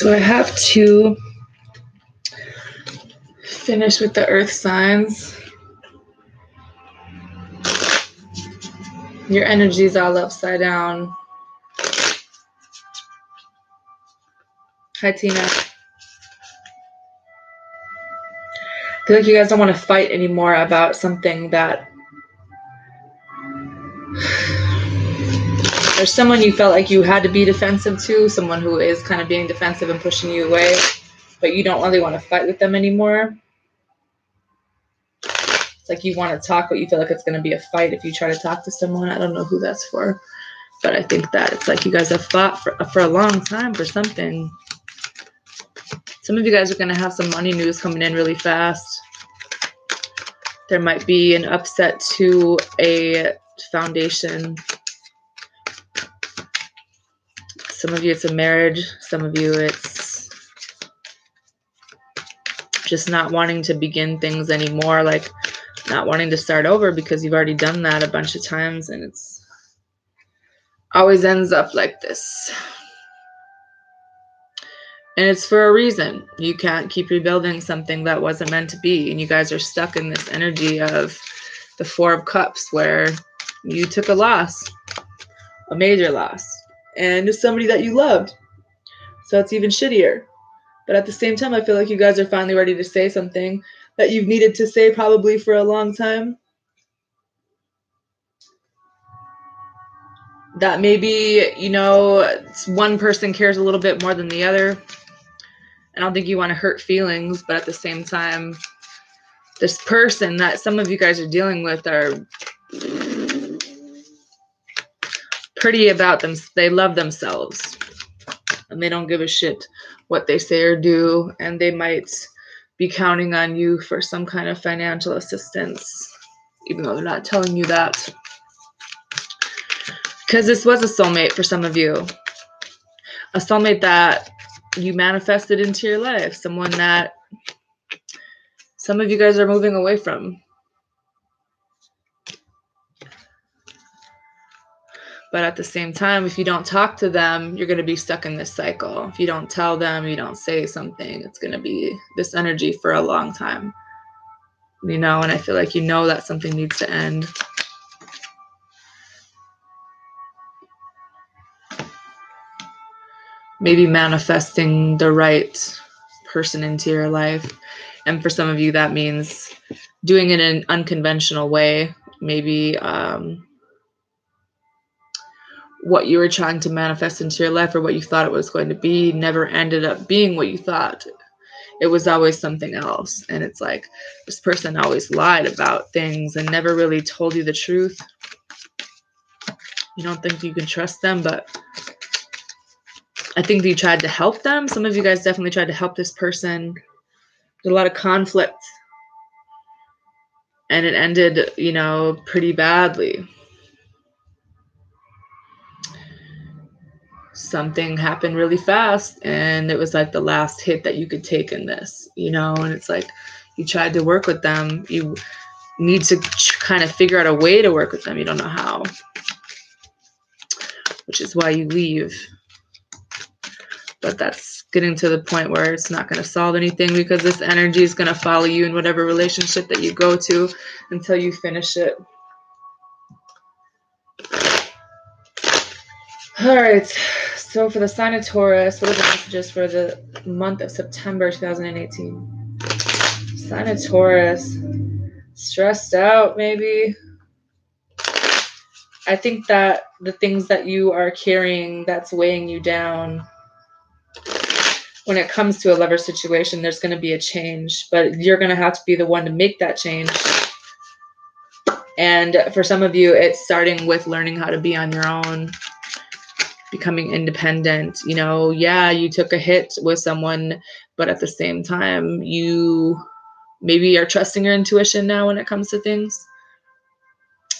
So I have to finish with the earth signs. Your energy is all upside down. Hi, Tina. I feel like you guys don't want to fight anymore about something that there's someone you felt like you had to be defensive to, someone who is kind of being defensive and pushing you away, but you don't really want to fight with them anymore. It's like you want to talk, but you feel like it's going to be a fight if you try to talk to someone. I don't know who that's for, but I think that it's like you guys have fought for a long time for something. Some of you guys are going to have some money news coming in really fast. There might be an upset to a foundation. Some of you it's a marriage. Some of you it's just not wanting to begin things anymore, like not wanting to start over because you've already done that a bunch of times, and it's always ends up like this. And it's for a reason. You can't keep rebuilding something that wasn't meant to be. And you guys are stuck in this energy of the Four of Cups where you took a loss, a major loss, and it's somebody that you loved. So it's even shittier. But at the same time, I feel like you guys are finally ready to say something that you've needed to say probably for a long time. That maybe, you know, one person cares a little bit more than the other. I don't think you want to hurt feelings, but at the same time, this person that some of you guys are dealing with are pretty about them. They love themselves and they don't give a shit what they say or do. And they might be counting on you for some kind of financial assistance, even though they're not telling you that. Because this was a soulmate for some of you. A soulmate that you manifested into your life. Someone that some of you guys are moving away from. But at the same time, if you don't talk to them, you're going to be stuck in this cycle. If you don't tell them, you don't say something, it's going to be this energy for a long time. You know, and I feel like you know that something needs to end. Maybe manifesting the right person into your life. And for some of you, that means doing it in an unconventional way. Maybe what you were trying to manifest into your life or what you thought it was going to be never ended up being what you thought. It was always something else. And it's like this person always lied about things and never really told you the truth. You don't think you can trust them, but I think that you tried to help them. Some of you guys definitely tried to help this person. There's a lot of conflict. And it ended, you know, pretty badly. Something happened really fast and it was like the last hit that you could take in this, you know, and it's like you tried to work with them. You need to kind of figure out a way to work with them. You don't know how, which is why you leave. But that's getting to the point where it's not going to solve anything because this energy is going to follow you in whatever relationship that you go to until you finish it. All right. So for the sign of Taurus, what are the messages for the month of September 2018? Sign of Taurus. Stressed out, maybe. I think that the things that you are carrying that's weighing you down, when it comes to a lover situation, there's going to be a change, but you're going to have to be the one to make that change. And for some of you, it's starting with learning how to be on your own, becoming independent. You know, yeah, you took a hit with someone, but at the same time, you maybe are trusting your intuition now when it comes to things.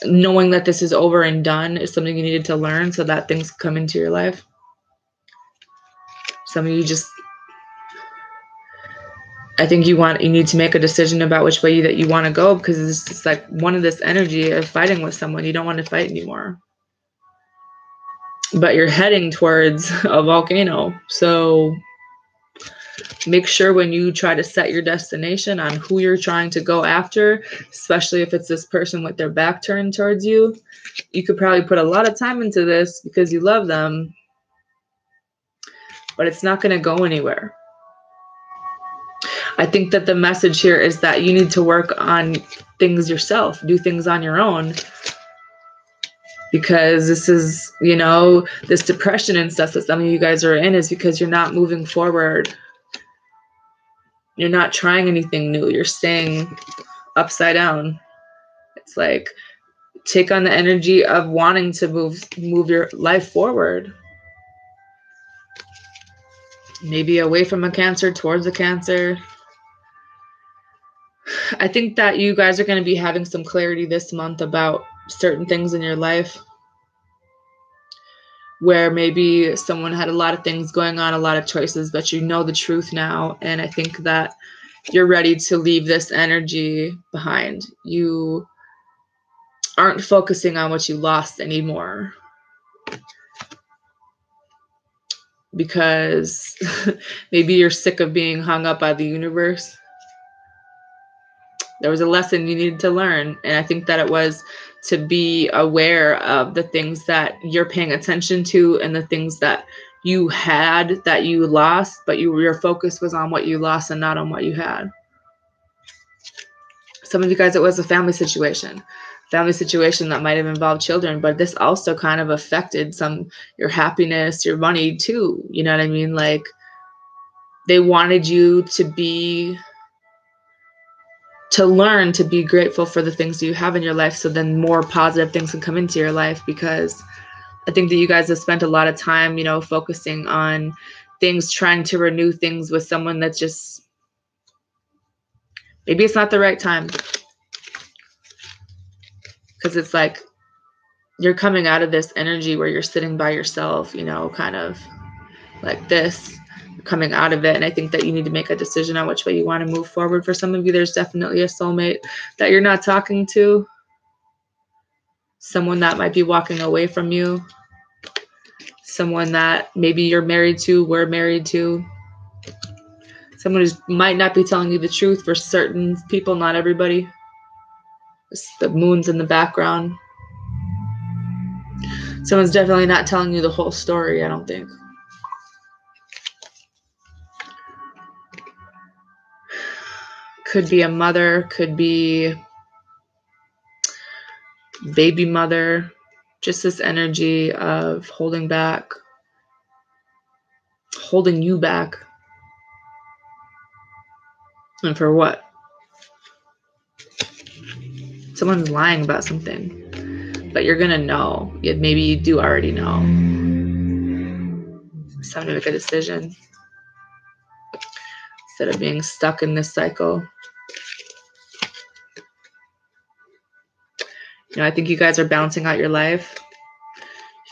Knowing that this is over and done is something you needed to learn so that things come into your life. Some of you just, I think you need to make a decision about which way that you want to go, because it's just like one of this energy of fighting with someone. You don't want to fight anymore. But you're heading towards a volcano. So make sure when you try to set your destination on who you're trying to go after, especially if it's this person with their back turned towards you, you could probably put a lot of time into this because you love them, but it's not going to go anywhere. I think that the message here is that you need to work on things yourself, do things on your own, because this is, you know, this depression and stuff that some of you guys are in is because you're not moving forward. You're not trying anything new. You're staying upside down. It's like, take on the energy of wanting to move your life forward. Maybe away from a Cancer towards a Cancer. I think that you guys are going to be having some clarity this month about certain things in your life, where maybe someone had a lot of things going on, a lot of choices, but you know the truth now. And I think that you're ready to leave this energy behind. You aren't focusing on what you lost anymore, because maybe you're sick of being hung up by the universe. There was a lesson you needed to learn, and I think that it was to be aware of the things that you're paying attention to and the things that you had that you lost, but your focus was on what you lost and not on what you had. Some of you guys, it was a family situation that might have involved children, but this also kind of affected your happiness, your money too. You know what I mean? Like, they wanted you to learn to be grateful for the things that you have in your life, so then more positive things can come into your life. Because I think that you guys have spent a lot of time, you know, focusing on things, trying to renew things with someone that's just, maybe it's not the right time. Because it's like you're coming out of this energy where you're sitting by yourself, you know, kind of like this, coming out of it. And I think that you need to make a decision on which way you want to move forward. For some of you, there's definitely a soulmate that you're not talking to, someone that might be walking away from you, someone that maybe you're married to, we're married to, someone who might not be telling you the truth. For certain people, not everybody. The moon's in the background. Someone's definitely not telling you the whole story, I don't think. Could be a mother, could be baby mother. Just this energy of holding back, holding you back. And for what? Someone's lying about something, but you're going to know. Maybe you do already know. It's time to make a decision instead of being stuck in this cycle. You know, I think you guys are balancing out your life,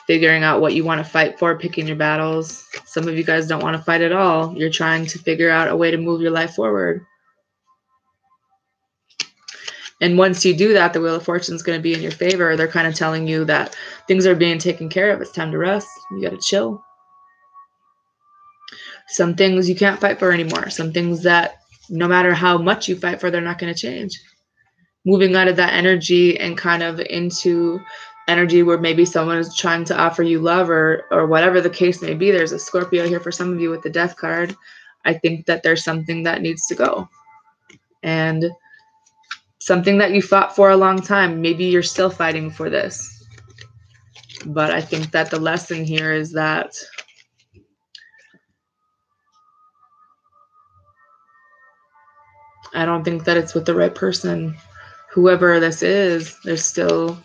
figuring out what you want to fight for, picking your battles. Some of you guys don't want to fight at all. You're trying to figure out a way to move your life forward. And once you do that, the Wheel of Fortune is going to be in your favor. They're kind of telling you that things are being taken care of. It's time to rest. You got to chill. Some things you can't fight for anymore. Some things that no matter how much you fight for, they're not going to change. Moving out of that energy and kind of into energy where maybe someone is trying to offer you love or whatever the case may be. There's a Scorpio here for some of you with the Death card. I think that there's something that needs to go. And something that you fought for a long time. Maybe you're still fighting for this. But I think that the lesson here is that I don't think that it's with the right person. Whoever this is, there's still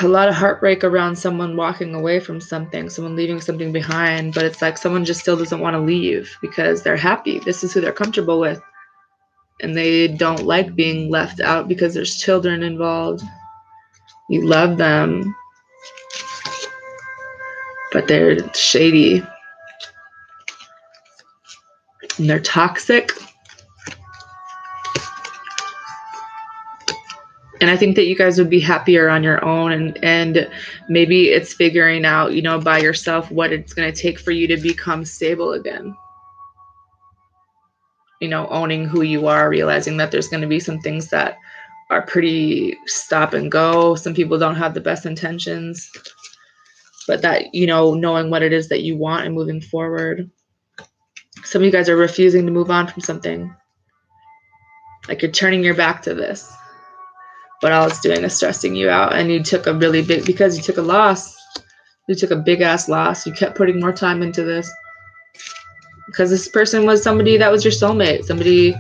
a lot of heartbreak around someone walking away from something, someone leaving something behind, but it's like someone just still doesn't want to leave because they're happy. This is who they're comfortable with. And they don't like being left out because there's children involved. You love them, but they're shady. And they're toxic. And I think that you guys would be happier on your own, and maybe it's figuring out, you know, by yourself what it's going to take for you to become stable again. owning who you are, realizing that there's going to be some things that are pretty stop and go. Some people don't have the best intentions, but that, knowing what it is that you want and moving forward. Some of you guys are refusing to move on from something. Like you're turning your back to this. But all it's doing is stressing you out. And you took because you took a loss. You took a big ass loss. You kept putting more time into this. Because this person was somebody that was your soulmate. Somebody,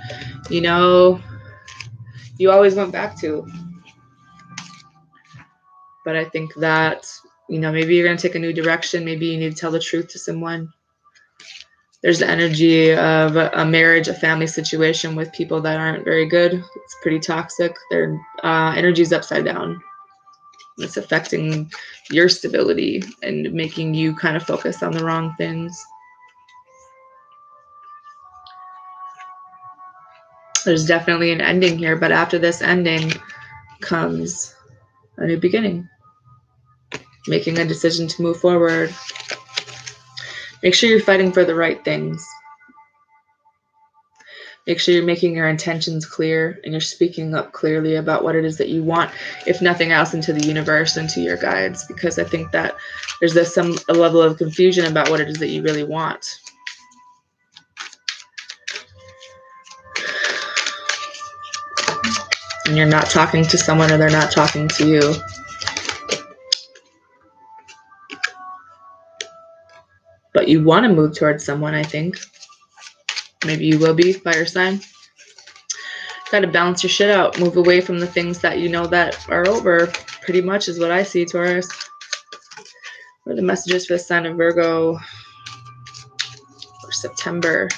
you always went back to. But I think that, maybe you're going to take a new direction. Maybe you need to tell the truth to someone. There's the energy of a marriage, a family situation with people that aren't very good. It's pretty toxic. Their energy's upside down. It's affecting your stability and making you kind of focus on the wrong things. There's definitely an ending here, but after this ending comes a new beginning. Making a decision to move forward. Make sure you're fighting for the right things. Make sure you're making your intentions clear and you're speaking up clearly about what it is that you want, if nothing else, into the universe and to your guides, because I think that there's a level of confusion about what it is that you really want. And you're not talking to someone, or they're not talking to you. But you want to move towards someone, I think. Maybe you will be, fire sign. Got to balance your shit out. Move away from the things that you know that are over. Pretty much is what I see, Taurus. What are the messages for the sign of Virgo for September?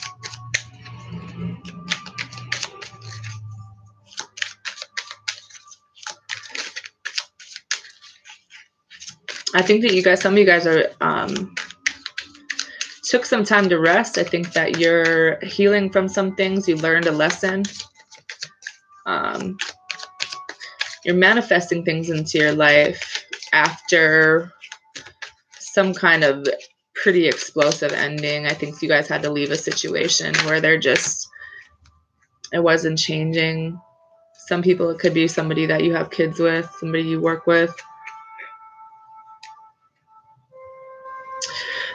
I think that some of you guys are took some time to rest. I think that you're healing from some things. You learned a lesson. You're manifesting things into your life after some kind of pretty explosive ending. I think you guys had to leave a situation where it wasn't changing. Some people, it could be somebody that you have kids with, somebody you work with.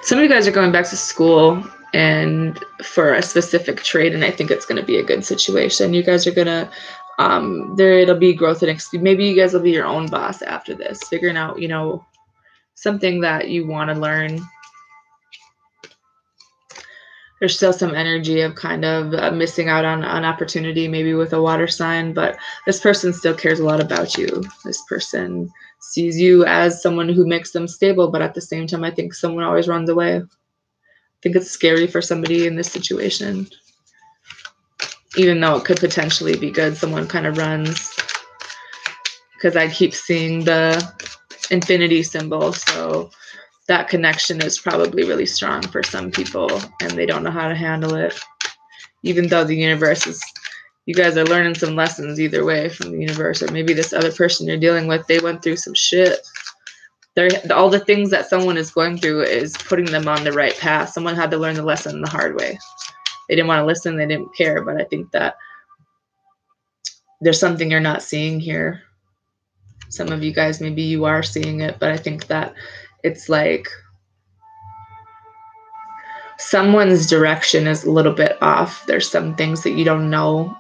Some of you guys are going back to school and for a specific trade, and I think it's going to be a good situation. You guys are going to, it'll be growth and maybe you guys will be your own boss after this, figuring out, something that you want to learn. There's still some energy of kind of missing out on an opportunity, maybe with a water sign, but this person still cares a lot about you. This person sees you as someone who makes them stable, but at the same time, I think someone always runs away. I think it's scary for somebody in this situation. Even though it could potentially be good, someone kind of runs. Because I keep seeing the infinity symbol, so that connection is probably really strong for some people, and they don't know how to handle it. Even though the universe you guys are learning some lessons either way from the universe, or maybe this other person you're dealing with, they went through some shit. All the things that someone is going through is putting them on the right path. Someone had to learn the lesson the hard way. They didn't want to listen, they didn't care, but I think that there's something you're not seeing here. Some of you guys, maybe you are seeing it, but I think that it's like someone's direction is a little bit off. There's some things that you don't know.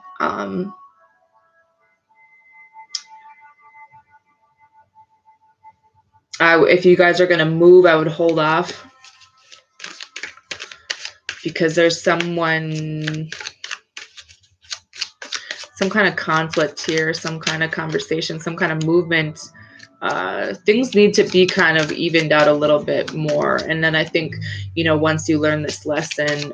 If you guys are going to move, I would hold off. Because there's some kind of conflict here, some kind of conversation, some kind of movement. Things need to be kind of evened out a little bit more. And then I think, once you learn this lesson,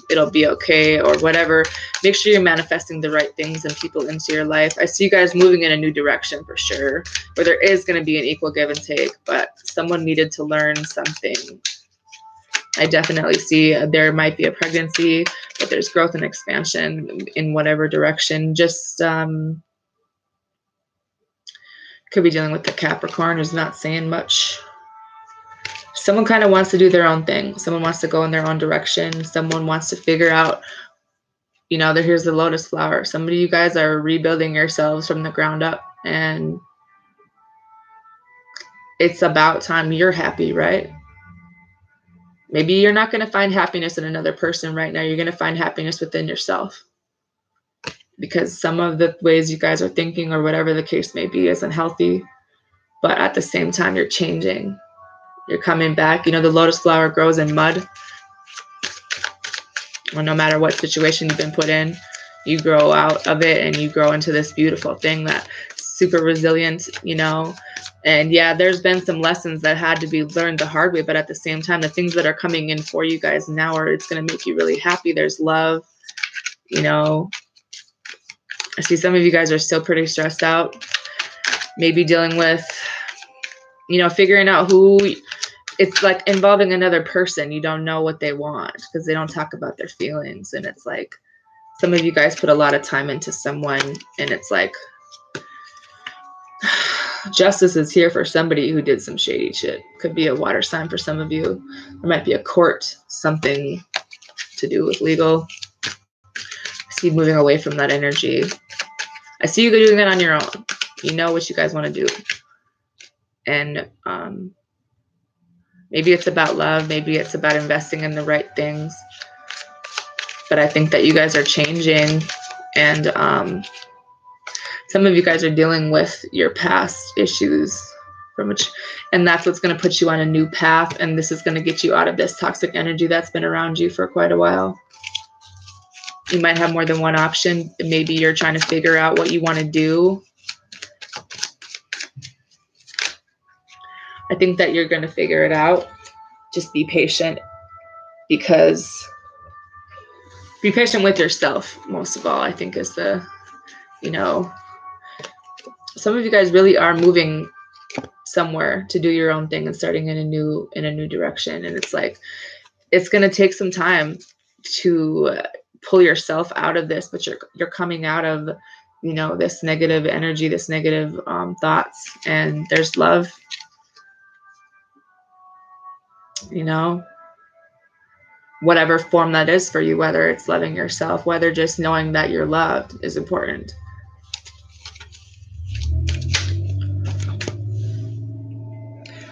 it'll be okay or whatever. Make sure you're manifesting the right things and people into your life. I see you guys moving in a new direction for sure, where there is going to be an equal give and take, but someone needed to learn something. I definitely see there might be a pregnancy, but there's growth and expansion in whatever direction. Just could be dealing with the Capricorn who's not saying much. Someone kind of wants to do their own thing. Someone wants to go in their own direction. Someone wants to figure out, you know, here's the lotus flower. Some of you guys are rebuilding yourselves from the ground up, and it's about time you're happy, right? Maybe you're not going to find happiness in another person right now. You're going to find happiness within yourself, because some of the ways you guys are thinking or whatever the case may be isn't healthy. But at the same time, you're changing. You're coming back. You know, the lotus flower grows in mud. Well, no matter what situation you've been put in, you grow out of it and you grow into this beautiful thing that's super resilient, you know. And yeah, there's been some lessons that had to be learned the hard way, but at the same time, the things that are coming in for you guys now are, it's going to make you really happy. There's love, you know. I see some of you guys are still pretty stressed out, maybe dealing with, you know, figuring out who, it's like involving another person. You don't know what they want because they don't talk about their feelings. And it's like, some of you guys put a lot of time into someone, and it's like, justice is here for somebody who did some shady shit. Could be a water sign for some of you. There might be a court, something to do with legal. I see you moving away from that energy. I see you doing it on your own. You know what you guys want to do. And maybe it's about love. Maybe it's about investing in the right things. But I think that you guys are changing, and some of you guys are dealing with your past issues, and that's what's going to put you on a new path. And this is going to get you out of this toxic energy that's been around you for quite a while. You might have more than one option. Maybe you're trying to figure out what you want to do. I think that you're going to figure it out. Just be patient, because be patient with yourself, most of all, I think is the, you know, some of you guys really are moving somewhere to do your own thing and starting in a new direction. And it's like, it's going to take some time to pull yourself out of this, but you're coming out of, you know, this negative energy, this negative thoughts, and there's love, you know, whatever form that is for you, whether it's loving yourself, whether just knowing that you're loved is important.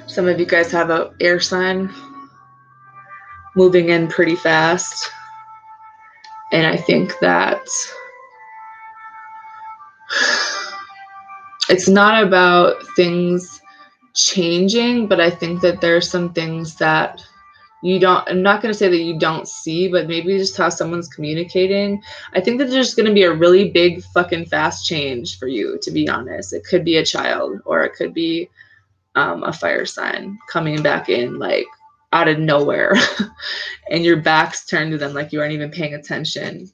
Some of you guys have an air sign moving in pretty fast. And I think that it's not about things changing, but I think that there's some things that you don't, I'm not going to say that you don't see, but maybe just how someone's communicating. I think that there's going to be a really big fucking fast change for you, to be honest. It could be a child, or it could be a fire sign coming back in like out of nowhere and your back's turned to them like you aren't even paying attention,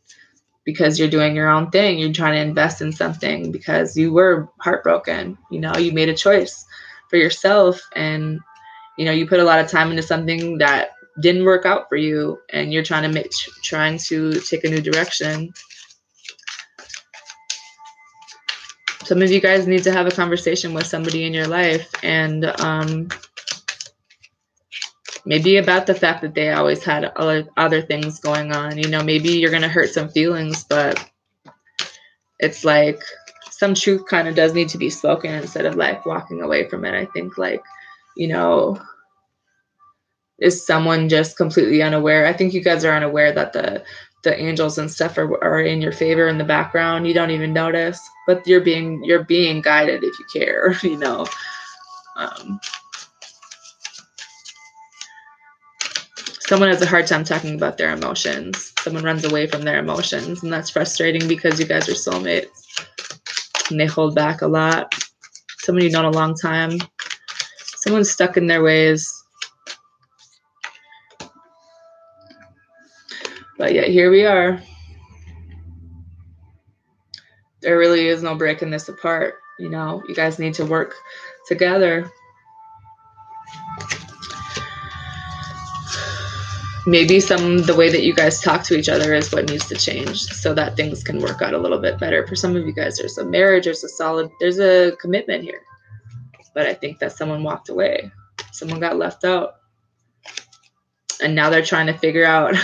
because you're doing your own thing. You're trying to invest in something because you were heartbroken. You know, you made a choice for yourself, and you know, you put a lot of time into something that didn't work out for you, and you're trying to take a new direction. Some of you guys need to have a conversation with somebody in your life, and maybe about the fact that they always had other things going on. You know, maybe you're going to hurt some feelings, but it's like some truth kind of does need to be spoken instead of like walking away from it. I think, like, you know, is someone just completely unaware? I think you guys are unaware that the angels and stuff are in your favor in the background. You don't even notice, but you're being guided if you care, you know. Someone has a hard time talking about their emotions. Someone runs away from their emotions, and that's frustrating because you guys are soulmates and they hold back a lot. Someone you've known a long time. Someone's stuck in their ways. But yet here we are. There really is no breaking this apart. You know, you guys need to work together. Maybe the way that you guys talk to each other is what needs to change so that things can work out a little bit better. For some of you guys, there's a marriage, there's a commitment here. But I think that someone walked away. Someone got left out. And now they're trying to figure out,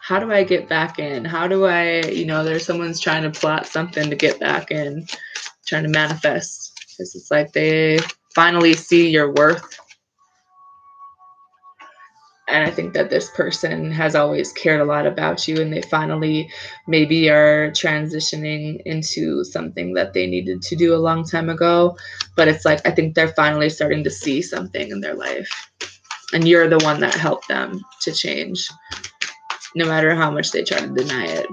how do I get back in? How do I, there's someone's trying to plot something to get back in, trying to manifest. Because it's like they finally see your worth. And I think that this person has always cared a lot about you, and they finally maybe are transitioning into something that they needed to do a long time ago. But it's like, I think they're finally starting to see something in their life. And you're the one that helped them to change, no matter how much they try to deny it.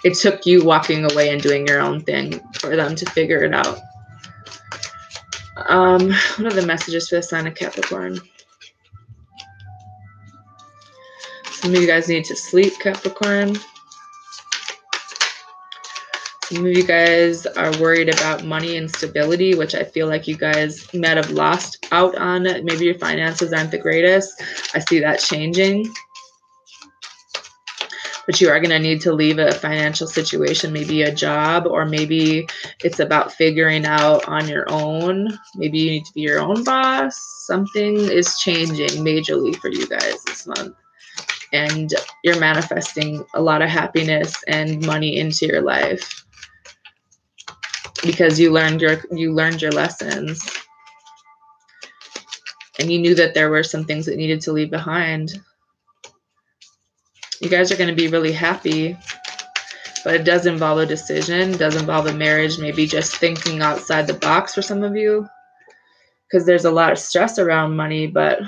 It took you walking away and doing your own thing for them to figure it out. What are the messages for the sign of Capricorn? Some of you guys need to sleep, Capricorn. Some of you guys are worried about money and stability, which I feel like you guys might have lost out on. Maybe your finances aren't the greatest. I see that changing. But you are going to need to leave a financial situation, maybe a job, or maybe it's about figuring out on your own. Maybe you need to be your own boss. Something is changing majorly for you guys this month. And you're manifesting a lot of happiness and money into your life because you learned your lessons. And you knew that there were some things that needed to leave behind. You guys are going to be really happy, but it does involve a decision, does involve a marriage, maybe just thinking outside the box for some of you, because there's a lot of stress around money. But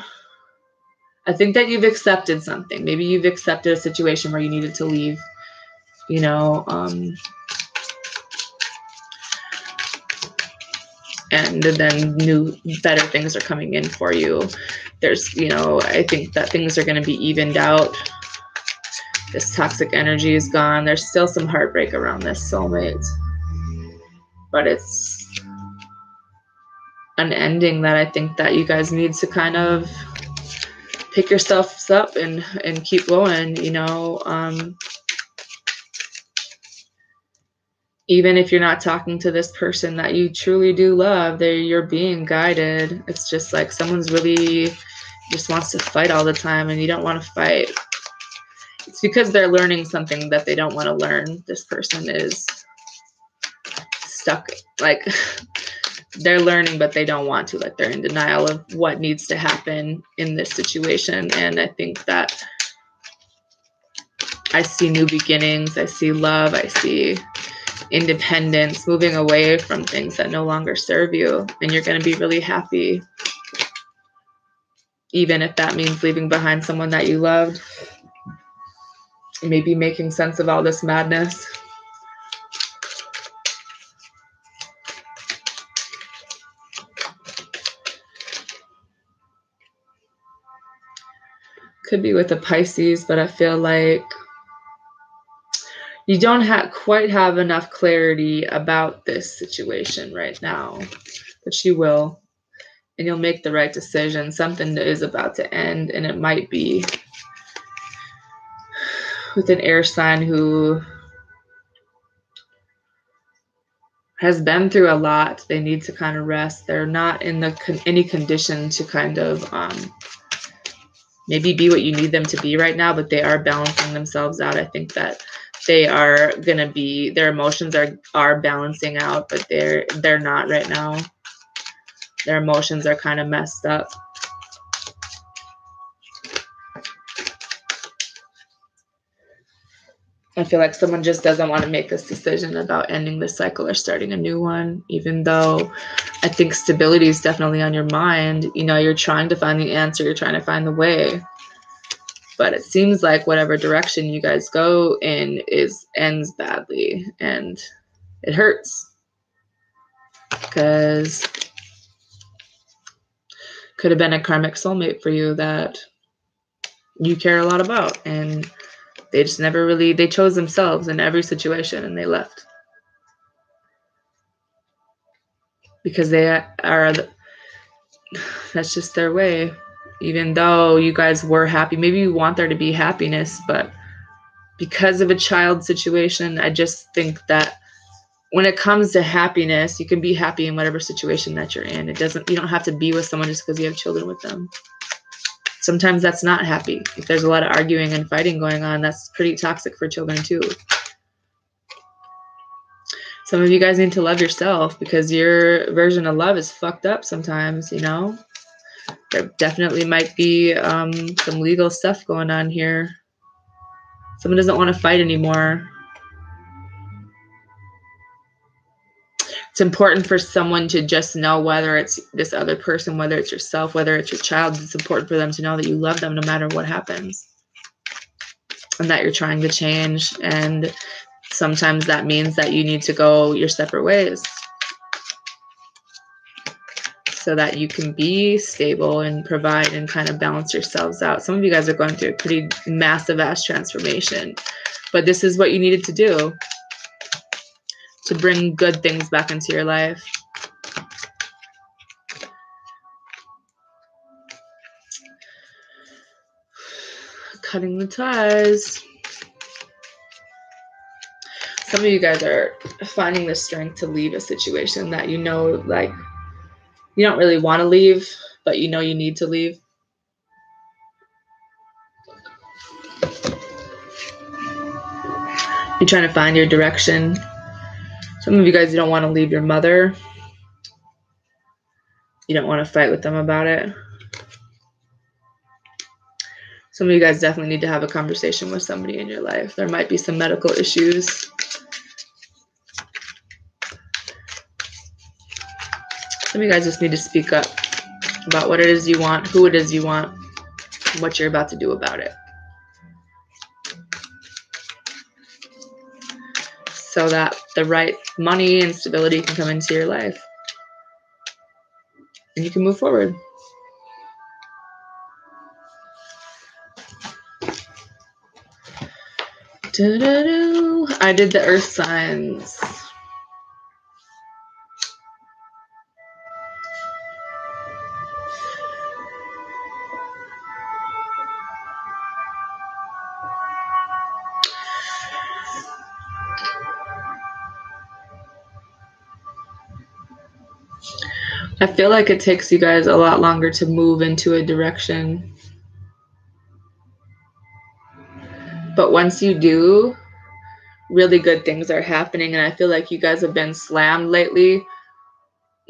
I think that you've accepted something. Maybe you've accepted a situation where you needed to leave, and then new, better things are coming in for you. There's, I think that things are going to be evened out. This toxic energy is gone. There's still some heartbreak around this soulmate, but it's an ending that I think that you guys need to kind of pick yourselves up and keep going, even if you're not talking to this person that you truly do love, you're being guided. It's just like someone's really just wants to fight all the time, and you don't want to fight. It's because they're learning something that they don't want to learn. This person is stuck. Like, they're learning, but they don't want to. Like, they're in denial of what needs to happen in this situation. And I think that I see new beginnings. I see love. I see independence, moving away from things that no longer serve you. And you're going to be really happy, even if that means leaving behind someone that you loved. Maybe making sense of all this madness. Could be with a Pisces, but I feel like you don't quite have enough clarity about this situation right now, but you will, and you'll make the right decision. Something is about to end, and it might be with an air sign who has been through a lot. They need to kind of rest. They're not in any condition to kind of maybe be what you need them to be right now, but they are balancing themselves out. I think that they are going to be, their emotions are balancing out, but they're not right now. Their emotions are kind of messed up. I feel like someone just doesn't want to make this decision about ending this cycle or starting a new one, even though I think stability is definitely on your mind. You're trying to find the answer. You're trying to find the way. But it seems like whatever direction you guys go in ends badly, and it hurts because could have been a karmic soulmate for you that you care a lot about, and they just never really, they chose themselves in every situation, and they left because that's just their way. Even though you guys were happy, maybe you want there to be happiness, but because of a child situation, I just think that when it comes to happiness, you can be happy in whatever situation that you're in. You don't have to be with someone just because you have children with them. Sometimes that's not happy. If there's a lot of arguing and fighting going on, that's pretty toxic for children too. Some of you guys need to love yourself because your version of love is fucked up sometimes, you know? There definitely might be some legal stuff going on here. Someone doesn't want to fight anymore. It's important for someone to just know, whether it's this other person, whether it's yourself, whether it's your child, it's important for them to know that you love them no matter what happens. And that you're trying to change. And sometimes that means that you need to go your separate ways so that you can be stable and provide and kind of balance yourselves out. Some of you guys are going through a pretty massive ass transformation, but this is what you needed to do to bring good things back into your life. Cutting the ties. Some of you guys are finding the strength to leave a situation that you know, like, you don't really want to leave, but you know you need to leave. You're trying to find your direction. Some of you guys, you don't want to leave your mother. You don't want to fight with them about it. Some of you guys definitely need to have a conversation with somebody in your life. There might be some medical issues. Some of you guys just need to speak up about what it is you want, who it is you want, and what you're about to do about it. So that the right money and stability can come into your life. And you can move forward. I did the earth signs. I feel like it takes you guys a lot longer to move into a direction. But once you do, really good things are happening. And I feel like you guys have been slammed lately.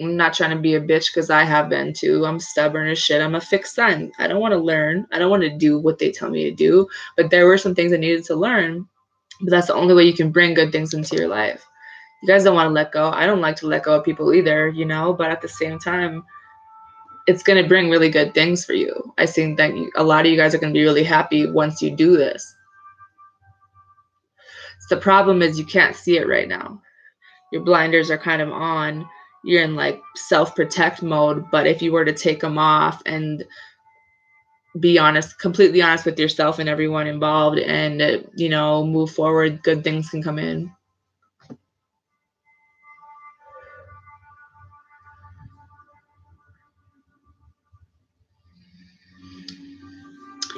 I'm not trying to be a bitch because I have been too. I'm stubborn as shit. I'm a fixed sign. I don't want to learn. I don't want to do what they tell me to do. But there were some things I needed to learn. But that's the only way you can bring good things into your life. You guys don't want to let go. I don't like to let go of people either, you know, but at the same time, it's going to bring really good things for you. I think that a lot of you guys are going to be really happy once you do this. So the problem is you can't see it right now. Your blinders are kind of on. You're in like self-protect mode. But if you were to take them off and be honest, completely honest with yourself and everyone involved and, you know, move forward, good things can come in.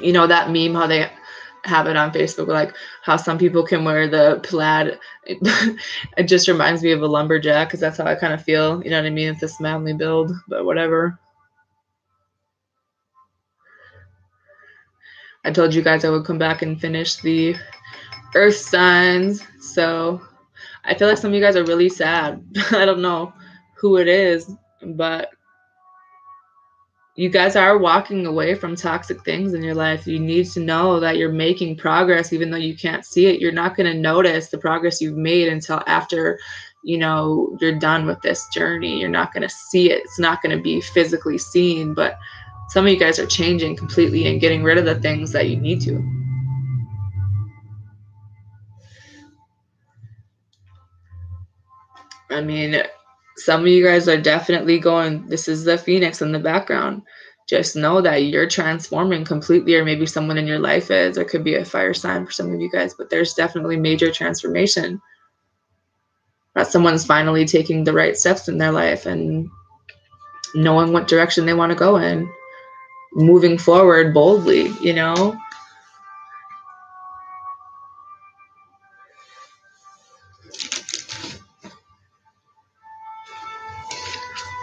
You know that meme, how they have it on Facebook, like how some people can wear the plaid. It just reminds me of a lumberjack because that's how I kind of feel. You know what I mean? It's this manly build, but whatever. I told you guys I would come back and finish the earth signs. So I feel like some of you guys are really sad. I don't know who it is, but you guys are walking away from toxic things in your life. You need to know that you're making progress, even though you can't see it. You're not going to notice the progress you've made until after, you know, you're done with this journey. You're not going to see it. It's not going to be physically seen, but some of you guys are changing completely and getting rid of the things that you need to. I mean, some of you guys are definitely going, this is the Phoenix in the background. Just know that you're transforming completely, or maybe someone in your life is. There could be a fire sign for some of you guys, but there's definitely major transformation. That someone's finally taking the right steps in their life and knowing what direction they want to go in. Moving forward boldly, you know?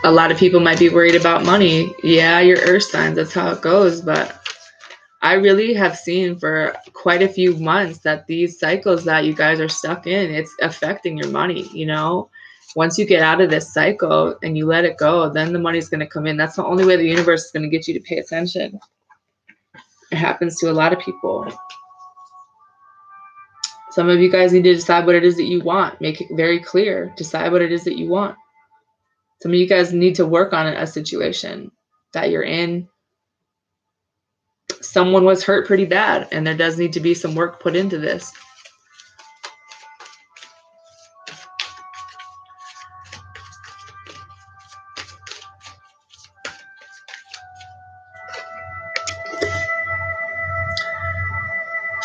A lot of people might be worried about money. Yeah, your earth signs, that's how it goes, but I really have seen for quite a few months that these cycles that you guys are stuck in, it's affecting your money, you know? Once you get out of this cycle and you let it go, then the money's going to come in. That's the only way the universe is going to get you to pay attention. It happens to a lot of people. Some of you guys need to decide what it is that you want. Make it very clear. Decide what it is that you want. Some of you guys need to work on a situation that you're in. Someone was hurt pretty bad, and there does need to be some work put into this.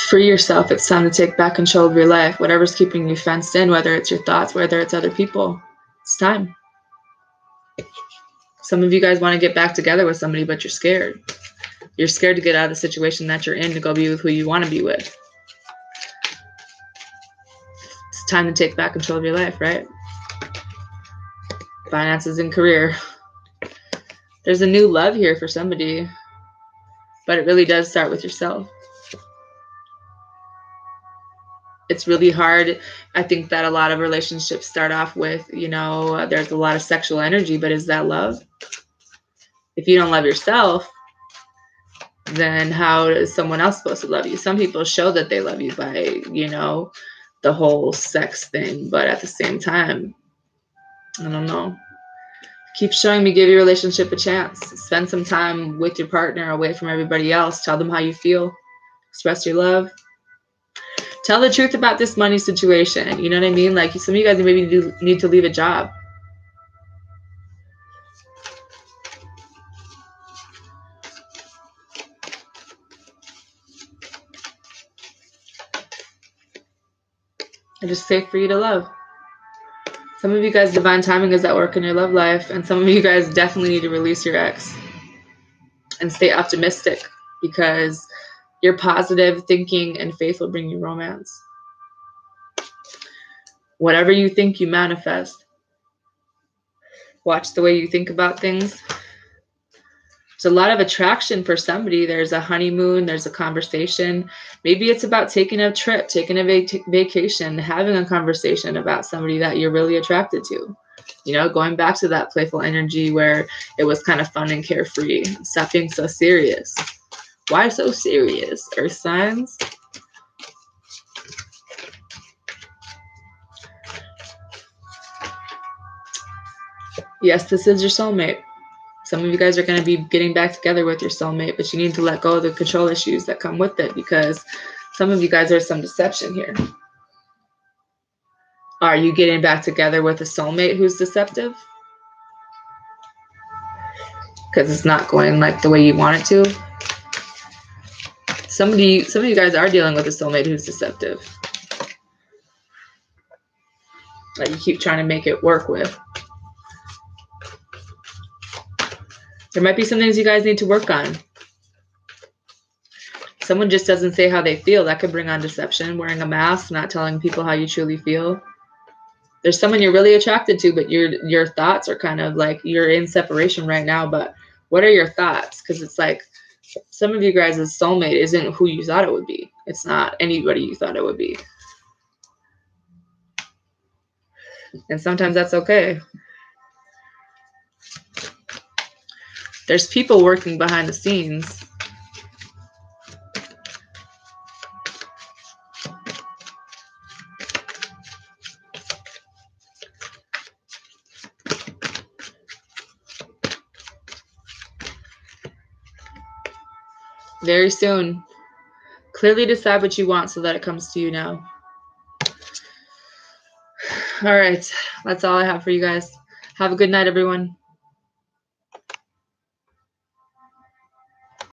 Free yourself. It's time to take back control of your life. Whatever's keeping you fenced in, whether it's your thoughts, whether it's other people, it's time. Some of you guys want to get back together with somebody, but you're scared. You're scared to get out of the situation that you're in to go be with who you want to be with. It's time to take back control of your life, right? Finances and career. There's a new love here for somebody, but it really does start with yourself. It's really hard. I think that a lot of relationships start off with, there's a lot of sexual energy, but is that love? If you don't love yourself, then how is someone else supposed to love you? Some people show that they love you by, the whole sex thing, but at the same time, I don't know. Keep showing me, give your relationship a chance. Spend some time with your partner away from everybody else. Tell them how you feel. Express your love. Tell the truth about this money situation. You know what I mean? Like, some of you guys maybe need to leave a job. And just safe for you to love. Some of you guys, divine timing is at work in your love life. And some of you guys definitely need to release your ex. And stay optimistic, because your positive thinking and faith will bring you romance. Whatever you think, you manifest. Watch the way you think about things. There's a lot of attraction for somebody. There's a honeymoon. There's a conversation. Maybe it's about taking a trip, taking a vacation, having a conversation about somebody that you're really attracted to. Going back to that playful energy where it was kind of fun and carefree. Stop being so serious. Why so serious? Earth signs. Yes, this is your soulmate. Some of you guys are going to be getting back together with your soulmate, but you need to let go of the control issues that come with it, because some of you guys, there's some deception here. Are you getting back together with a soulmate who's deceptive? Because it's not going like the way you want it to. Some of you guys are dealing with a soulmate who's deceptive. That you keep trying to make it work with. There might be some things you guys need to work on. Someone just doesn't say how they feel. That could bring on deception. Wearing a mask, not telling people how you truly feel. There's someone you're really attracted to, but your thoughts are kind of like, you're in separation right now, but what are your thoughts? Because it's like, some of you guys' soulmate isn't who you thought it would be. It's not anybody you thought it would be. And sometimes that's okay. There's people working behind the scenes. Very soon. Clearly decide what you want so that it comes to you now. All right. That's all I have for you guys. Have a good night, everyone.